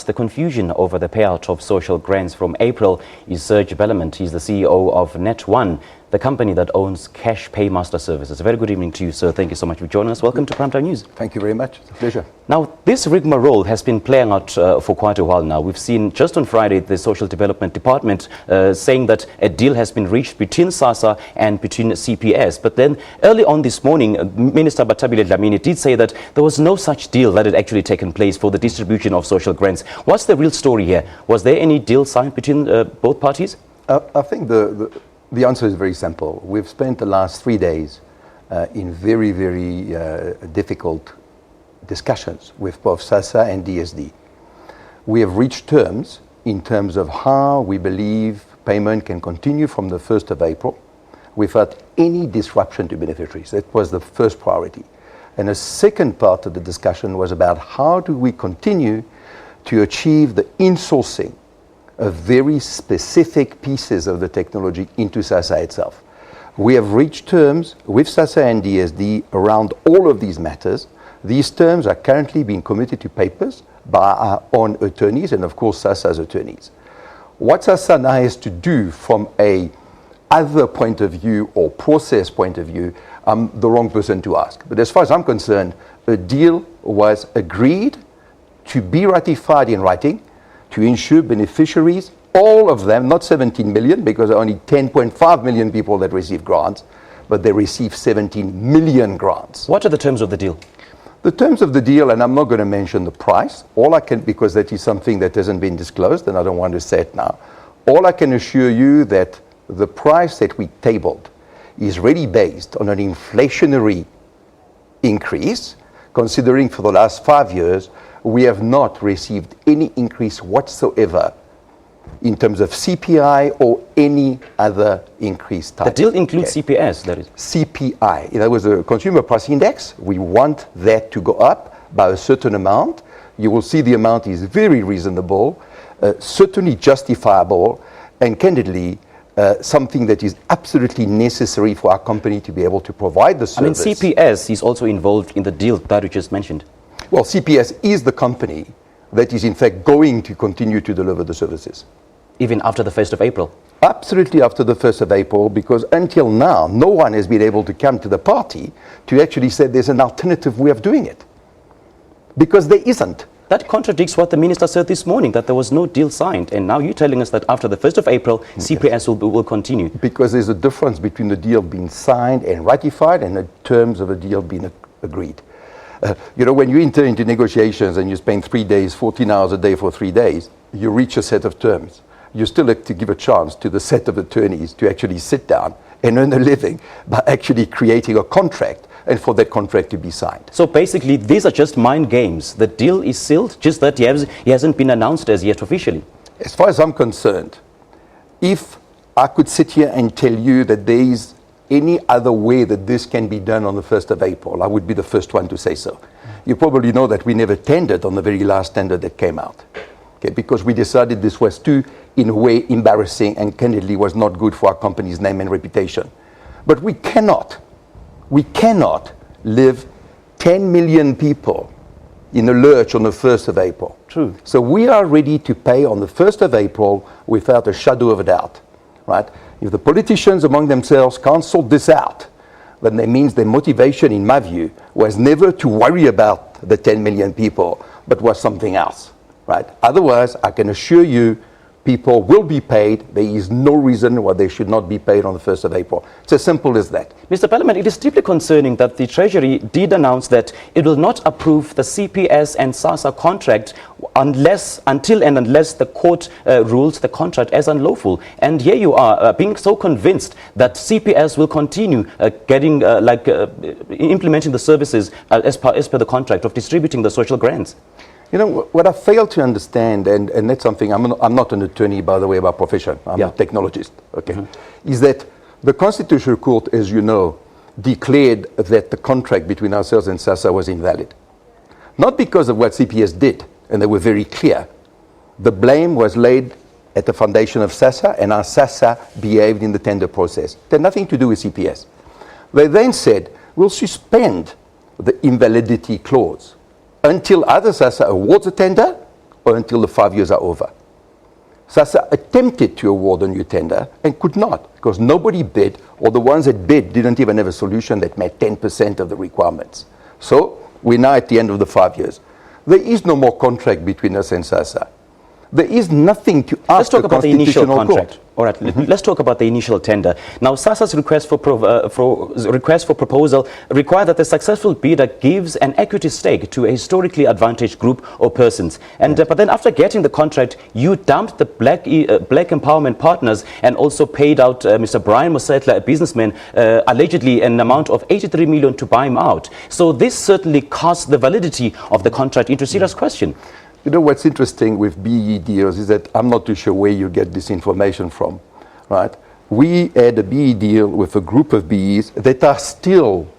The confusion over the payout of social grants from April is Serge Belamant. He's the CEO of Net1, the company that owns Cash Paymaster Services. A very good evening to you, sir. Thank you so much for joining us. Welcome to Primetime News. Thank you very much. It's a pleasure. Now, this rigmarole has been playing out for quite a while now. We've seen just on Friday the Social Development Department saying that a deal has been reached between SASSA and between CPS. But then early on this morning, Minister Bathabile Dlamini did say that there was no such deal that had actually taken place for the distribution of social grants. What's the real story here? Was there any deal signed between both parties? I think the answer is very simple. We've spent the last 3 days in very difficult discussions with both SASSA and DSD. We have reached terms in terms of how we believe payment can continue from the 1st of April without any disruption to beneficiaries. That was the first priority. And the second part of the discussion was about how do we continue to achieve the insourcing of very specific pieces of the technology into SASSA itself. We have reached terms with SASSA and DSD around all of these matters. These terms are currently being committed to papers by our own attorneys and, of course, SASSA's attorneys. What SASSA now has to do from a other point of view or process point of view, I'm the wrong person to ask. But as far as I'm concerned, a deal was agreed to be ratified in writing to ensure beneficiaries, all of them, not 17 million, because there are only 10.5 million people that receive grants, but they receive 17 million grants. What are the terms of the deal? The terms of the deal, and I'm not going to mention the price, all I can, because that is something that hasn't been disclosed, and I don't want to say it now. All I can assure you that the price that we tabled is really based on an inflationary increase, considering for the last 5 years, we have not received any increase whatsoever in terms of CPI or any other increase type. The deal includes CPS, that is. CPI. That was a consumer price index. We want that to go up by a certain amount. You will see the amount is very reasonable, certainly justifiable, and candidly, something that is absolutely necessary for our company to be able to provide the service. I mean, CPS is also involved in the deal that you just mentioned. Well, CPS is the company that is in fact going to continue to deliver the services. Even after the 1st of April? Absolutely after the 1st of April, because until now, no one has been able to come to the party to actually say there's an alternative way of doing it. Because there isn't. That contradicts what the minister said this morning, that there was no deal signed. And now you're telling us that after the 1st of April, CPS will continue. Because there's a difference between the deal being signed and ratified and the terms of a deal being agreed. When you enter into negotiations and you spend 3 days, 14 hours a day for 3 days, you reach a set of terms. You still have to give a chance to the set of attorneys to actually sit down and earn a living by actually creating a contract and for that contract to be signed. So basically, these are just mind games. The deal is sealed, just that he hasn't been announced as yet officially. As far as I'm concerned, if I could sit here and tell you that there is any other way that this can be done on the 1st of April, I would be the first one to say so. You probably know that we never tendered on the very last tender that came out, because we decided this was too, in a way, embarrassing and candidly was not good for our company's name and reputation. But we cannot leave 10 million people in a lurch on the 1st of April. True. So we are ready to pay on the 1st of April without a shadow of a doubt, right? If the politicians among themselves can't sort this out, then that means their motivation, in my view, was never to worry about the 10 million people, but was something else, right? Otherwise, I can assure you, people will be paid. There is no reason why they should not be paid on the 1st of April. It's as simple as that. Mr. Belamant, it is deeply concerning that the Treasury did announce that it will not approve the CPS and SASSA contract unless the court rules the contract as unlawful. And here you are being so convinced that CPS will continue implementing the services as per the contract of distributing the social grants. You know, what I fail to understand, and that's something, I'm not an attorney, by the way, by profession, I'm a technologist, is that the Constitutional Court, as you know, declared that the contract between ourselves and SASSA was invalid. Not because of what CPS did, and they were very clear. The blame was laid at the foundation of SASSA, and how SASSA behaved in the tender process. It had nothing to do with CPS. They then said, we'll suspend the invalidity clause until either SASSA awards a tender or until the 5 years are over. SASSA attempted to award a new tender and could not, because nobody bid, or the ones that bid didn't even have a solution that met 10% of the requirements. So we're now at the end of the 5 years. There is no more contract between us and SASSA. There is nothing to ask. Let's talk about the initial contract. Court. All right, let's talk about the initial tender. Now, SASSA's request for proposal require that the successful bidder gives an equity stake to a historically advantaged group or persons. And but then after getting the contract, you dumped the Black Empowerment Partners and also paid out Mr. Brian Mosetla, a businessman, allegedly an amount of 83 million to buy him out. So this certainly casts the validity of the contract into serious question. You know, what's interesting with BEE deals is that I'm not too sure where you get this information from, right? We had a BEE deal with a group of BEs that are still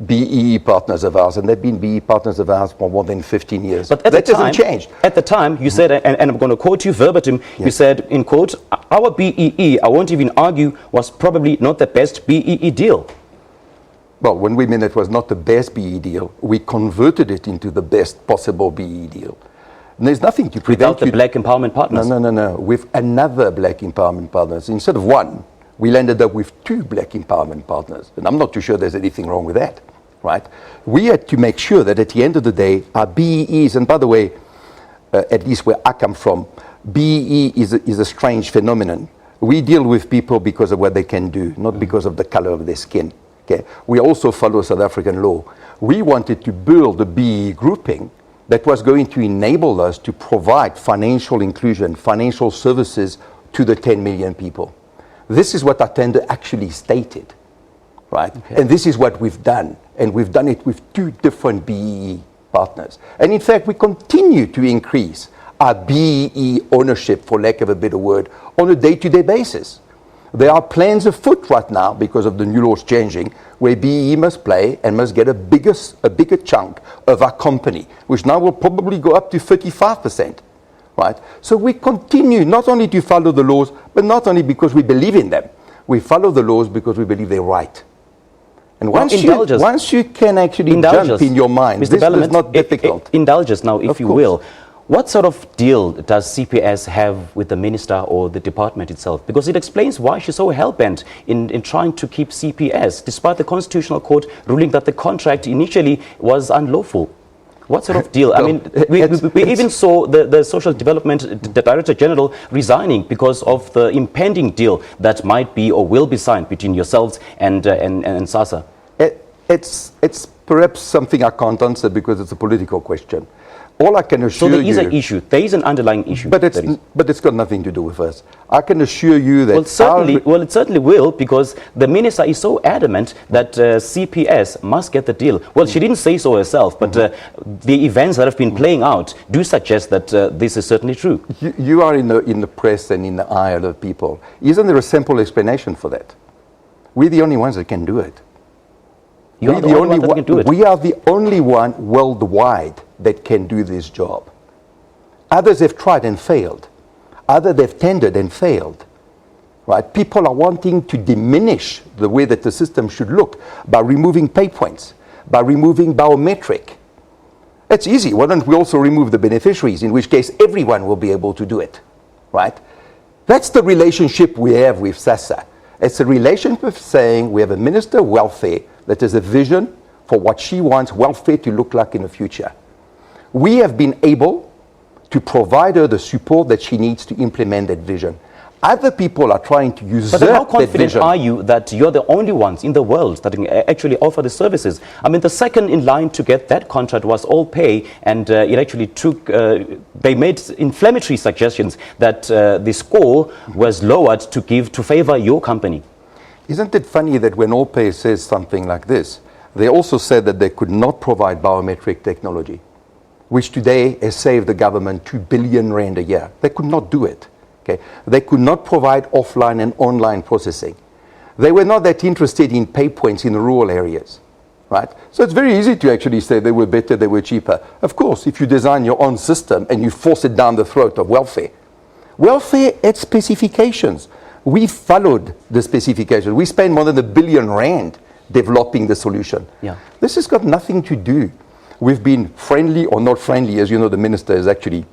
BEE partners of ours, and they've been BEE partners of ours for more than 15 years. But at that the time, hasn't changed. At the time, you said, and I'm going to quote you verbatim, you said, in quote, our BEE, I won't even argue, was probably not the best BEE deal. Well, when we mean it was not the best BEE deal, we converted it into the best possible BEE deal. And there's nothing to prevent Without the Black Empowerment Partners? No. With another Black Empowerment Partners. Instead of one, we landed up with 2 Black Empowerment Partners. And I'm not too sure there's anything wrong with that, right? We had to make sure that at the end of the day, our BEEs, and by the way, at least where I come from, BEE is a strange phenomenon. We deal with people because of what they can do, not because of the color of their skin. Okay? We also follow South African law. We wanted to build a BEE grouping that was going to enable us to provide financial inclusion, financial services to the 10 million people. This is what our tender actually stated, right? Okay. And this is what we've done. And we've done it with 2 different BEE partners. And in fact, we continue to increase our BEE ownership, for lack of a better word, on a day-to-day basis. There are plans afoot right now, because of the new laws changing, where BEE must play and must get a bigger chunk of our company, which now will probably go up to 35%, right? So we continue not only to follow the laws, but not only because we believe in them. We follow the laws because we believe they're right. And once you can actually jump in your mind, this is not difficult. Indulge us now, if you will. What sort of deal does CPS have with the minister or the department itself? Because it explains why she's so hell-bent in trying to keep CPS, despite the Constitutional Court ruling that the contract initially was unlawful. What sort of deal? I mean, we even saw the Social Development Director General resigning because of the impending deal that might be or will be signed between yourselves and SASSA. It's perhaps something I can't answer because it's a political question. All I can assure you... So there is an issue. There is an underlying issue. But it's got nothing to do with us. I can assure you that... Well, it certainly will, because the minister is so adamant that CPS must get the deal. Well, she didn't say so herself, but the events that have been playing out do suggest that this is certainly true. You are in the press and in the eye of the people. Isn't there a simple explanation for that? We're the only ones that can do it. We are the only one worldwide that can do this job. Others have tried and failed. Others have tendered and failed. Right? People are wanting to diminish the way that the system should look by removing pay points, by removing biometric. It's easy. Why don't we also remove the beneficiaries, in which case everyone will be able to do it. Right? That's the relationship we have with SASSA. It's a relationship of saying we have a Minister of Welfare that has a vision for what she wants welfare to look like in the future. We have been able to provide her the support that she needs to implement that vision. Other people are trying to usurp that vision. But how confident are you that you're the only ones in the world that can actually offer the services? I mean, the second in line to get that contract was All Pay, and it actually took, they made inflammatory suggestions that the score was lowered to favor your company. Isn't it funny that when All Pay says something like this, they also said that they could not provide biometric technology, which today has saved the government 2 billion rand a year. They could not do it. Okay? They could not provide offline and online processing. They were not that interested in pay points in the rural areas. Right? So it's very easy to actually say they were better, they were cheaper. Of course, if you design your own system and you force it down the throat of welfare. Welfare had specifications. We followed the specifications. We spent more than 1 billion rand developing the solution. Yeah. This has got nothing to do with being friendly or not friendly. As you know, the minister is actually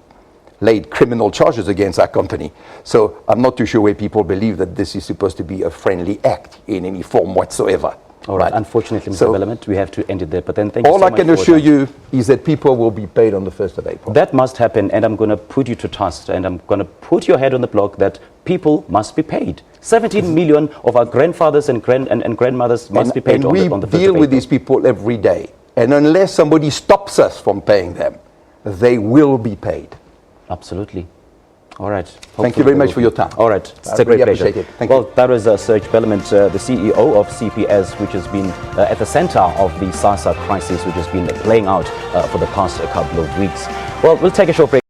laid criminal charges against our company. So I'm not too sure where people believe that this is supposed to be a friendly act in any form whatsoever. All right. Unfortunately, Mr. So, Belamant, we have to end it there. But then thank you so all much. I can assure you is that people will be paid on the 1st of April. That must happen, and I'm going to put you to task, and I'm going to put your head on the block that people must be paid. 17 million of our grandfathers and grandmothers must be paid on the 1st of April. And we deal with these people every day. And unless somebody stops us from paying them, they will be paid. Absolutely. All right. Thank you very much for your time. All right. It's I a great really pleasure. appreciate it. Thank you. That was Serge Belamant, the CEO of CPS, which has been at the center of the SASSA crisis, which has been playing out for the past couple of weeks. Well, we'll take a short break.